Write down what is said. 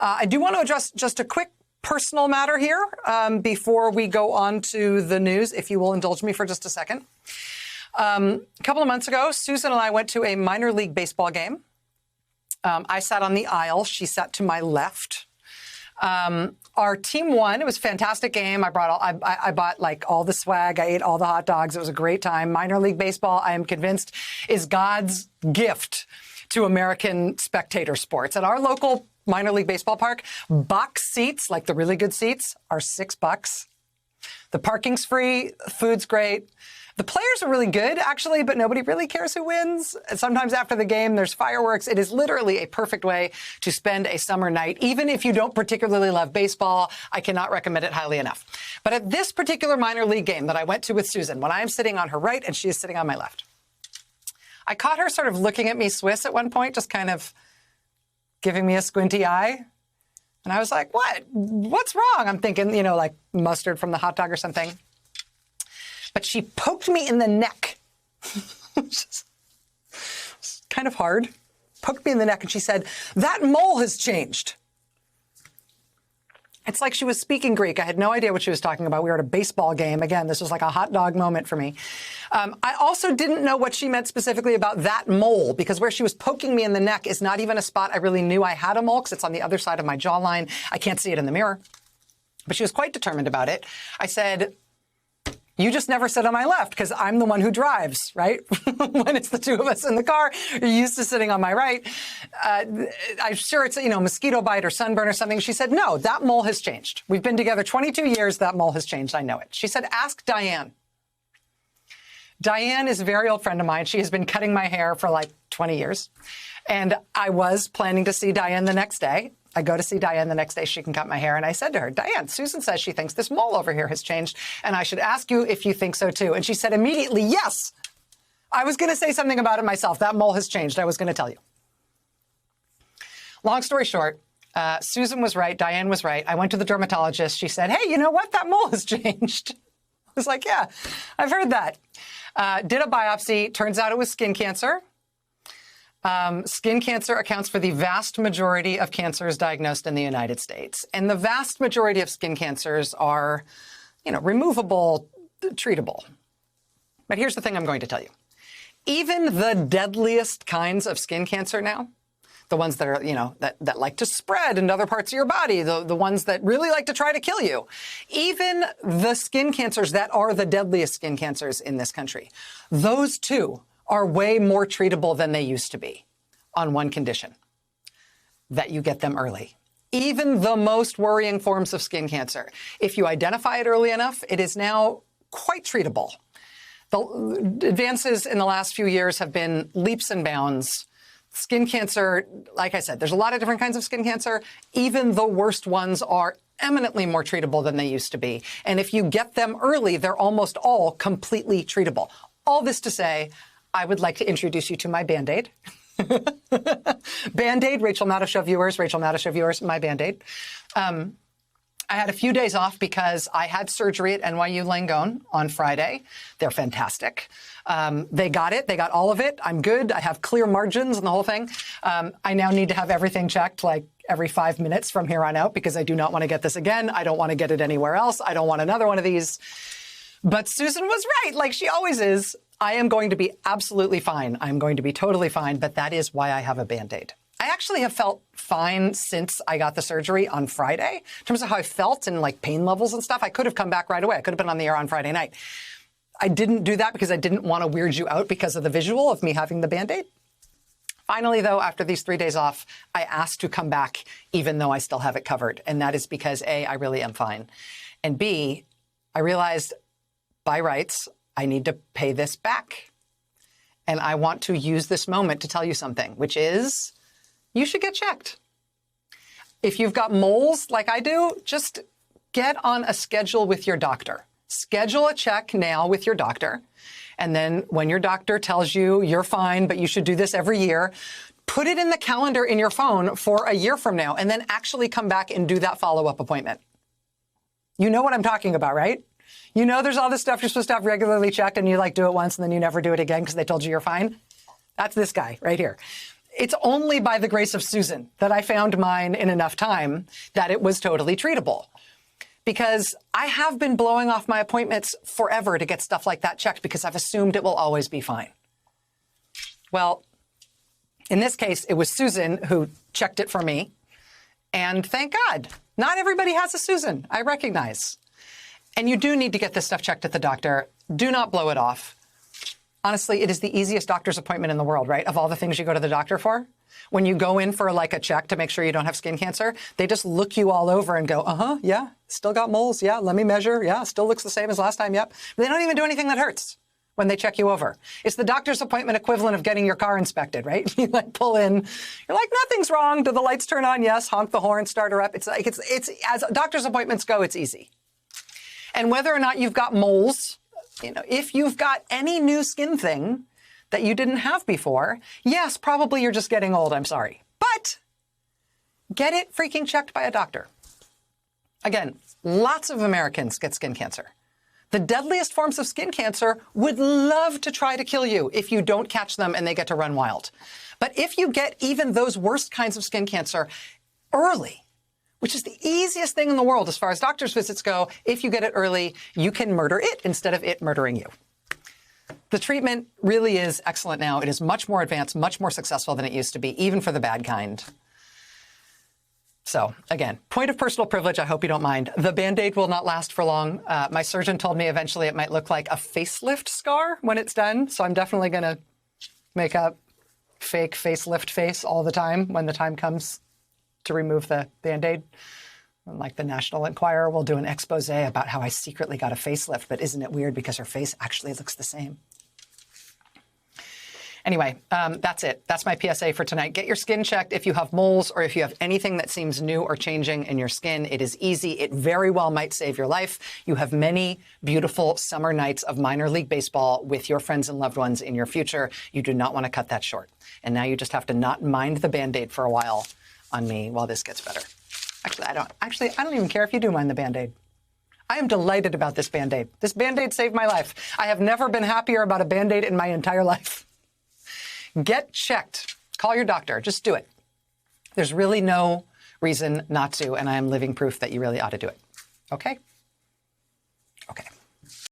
I do want to address just a quick personal matter here before we go on to the news, if you will indulge me for just a second. A couple of months ago, Susan and I went to a minor league baseball game. I sat on the aisle. She sat to my left. Our team won. It was a fantastic game. I bought like all the swag. I ate all the hot dogs. It was a great time. Minor league baseball, I am convinced, is God's gift to American spectator sports. At our local minor league baseball park, box seats, like the really good seats, are $6. The parking's free. Food's great. The players are really good, actually, but nobody really cares who wins. And sometimes after the game, there's fireworks. It is literally a perfect way to spend a summer night. Even if you don't particularly love baseball, I cannot recommend it highly enough. But at this particular minor league game that I went to with Susan, when I am sitting on her right and she is sitting on my left, I caught her sort of looking at me Swiss at one point, just kind of giving me a squinty eye. And I was like, what? What's wrong? I'm thinking, you know, like mustard from the hot dog or something. But she poked me in the neck. It's kind of hard. Poked me in the neck and she said, that mole has changed. It's like she was speaking Greek. I had no idea what she was talking about. We were at a baseball game. Again, this was like a hot dog moment for me. I also didn't know what she meant specifically about that mole, because where she was poking me in the neck is not even a spot I really knew I had a mole, because it's on the other side of my jawline. I can't see it in the mirror. But she was quite determined about it. I said, you just never sit on my left because I'm the one who drives, right? When it's the two of us in the car, you're used to sitting on my right. I'm sure it's, you know, mosquito bite or sunburn or something. She said, no, that mole has changed. We've been together 22 years. That mole has changed. I know it. She said, ask Diane. Diane is a very old friend of mine. She has been cutting my hair for like 20 years. And I was planning to see Diane the next day. I go to see Diane the next day. She can cut my hair. And I said to her, Diane, Susan says she thinks this mole over here has changed. And I should ask you if you think so, too. And she said immediately, yes. I was going to say something about it myself. That mole has changed. I was going to tell you. Long story short, Susan was right. Diane was right. I went to the dermatologist. She said, hey, you know what? That mole has changed. I was like, yeah, I've heard that. Did a biopsy. Turns out it was skin cancer. Skin cancer accounts for the vast majority of cancers diagnosed in the United States. And the vast majority of skin cancers are, you know, removable, treatable. But here's the thing I'm going to tell you. Even the deadliest kinds of skin cancer now, the ones that are, you know, that like to spread in other parts of your body, the ones that really like to try to kill you, even the skin cancers that are the deadliest skin cancers in this country, those too are way more treatable than they used to be, on one condition, that you get them early. Even the most worrying forms of skin cancer, if you identify it early enough, it is now quite treatable. The advances in the last few years have been leaps and bounds. Skin cancer, like I said, there's a lot of different kinds of skin cancer. Even the worst ones are eminently more treatable than they used to be. And if you get them early, they're almost all completely treatable. All this to say, I would like to introduce you to my Band-Aid. Band-Aid, Rachel Maddow Show viewers, my Band-Aid. I had a few days off because I had surgery at NYU Langone on Friday. They're fantastic. They got it. They got all of it. I'm good. I have clear margins and the whole thing. I now need to have everything checked like every 5 minutes from here on out because I do not want to get this again. I don't want to get it anywhere else. I don't want another one of these. But Susan was right, like she always is. I am going to be absolutely fine. I'm going to be totally fine, but that is why I have a Band-Aid. I actually have felt fine since I got the surgery on Friday. In terms of how I felt and like pain levels and stuff, I could have come back right away. I could have been on the air on Friday night. I didn't do that because I didn't want to weird you out because of the visual of me having the Band-Aid. Finally, though, after these 3 days off, I asked to come back even though I still have it covered. And that is because A, I really am fine. And B, I realized by rights, I need to pay this back. And I want to use this moment to tell you something, which is you should get checked. If you've got moles like I do, just get on a schedule with your doctor. Schedule a check now with your doctor. And then when your doctor tells you you're fine, but you should do this every year, put it in the calendar in your phone for a year from now, and then actually come back and do that follow-up appointment. You know what I'm talking about, right? You know there's all this stuff you're supposed to have regularly checked and you like do it once and then you never do it again because they told you you're fine. That's this guy right here. It's only by the grace of Susan that I found mine in enough time that it was totally treatable. Because I have been blowing off my appointments forever to get stuff like that checked because I've assumed it will always be fine. Well, in this case, it was Susan who checked it for me. And thank God, not everybody has a Susan, I recognize. And you do need to get this stuff checked at the doctor. Do not blow it off. Honestly, it is the easiest doctor's appointment in the world, right? Of all the things you go to the doctor for. When you go in for like a check to make sure you don't have skin cancer, they just look you all over and go, yeah, still got moles. Yeah, let me measure. Yeah, still looks the same as last time. Yep. But they don't even do anything that hurts when they check you over. It's the doctor's appointment equivalent of getting your car inspected, right? You like pull in, you're like, nothing's wrong. Do the lights turn on? Yes. Honk the horn, start her up. It's like, it's as doctor's appointments go, it's easy. And whether or not you've got moles, if you've got any new skin thing that you didn't have before, yes, probably you're just getting old, I'm sorry. But get it freaking checked by a doctor. Again, lots of Americans get skin cancer. The deadliest forms of skin cancer would love to try to kill you if you don't catch them and they get to run wild. But if you get even those worst kinds of skin cancer early, which is the easiest thing in the world as far as doctor's visits go, if you get it early, you can murder it instead of it murdering you. The treatment really is excellent now. It is much more advanced, much more successful than it used to be, even for the bad kind. So again, point of personal privilege, I hope you don't mind. The Band-Aid will not last for long. My surgeon told me eventually it might look like a facelift scar when it's done. So I'm definitely going to make a fake facelift face all the time when the time comes to remove the Band-Aid. Like the National Enquirer will do an expose about how I secretly got a facelift, but isn't it weird because her face actually looks the same? Anyway, that's it. That's my PSA for tonight. Get your skin checked if you have moles or if you have anything that seems new or changing in your skin. It is easy. It very well might save your life. You have many beautiful summer nights of minor league baseball with your friends and loved ones in your future. You do not want to cut that short. And now you just have to not mind the Band-Aid for a while on me while this gets better. Actually, I don't even care if you do mind the Band-Aid. I am delighted about this Band-Aid. This Band-Aid saved my life. I have never been happier about a Band-Aid in my entire life. Get checked. Call your doctor. Just do it. There's really no reason not to, and I am living proof that you really ought to do it. Okay? Okay.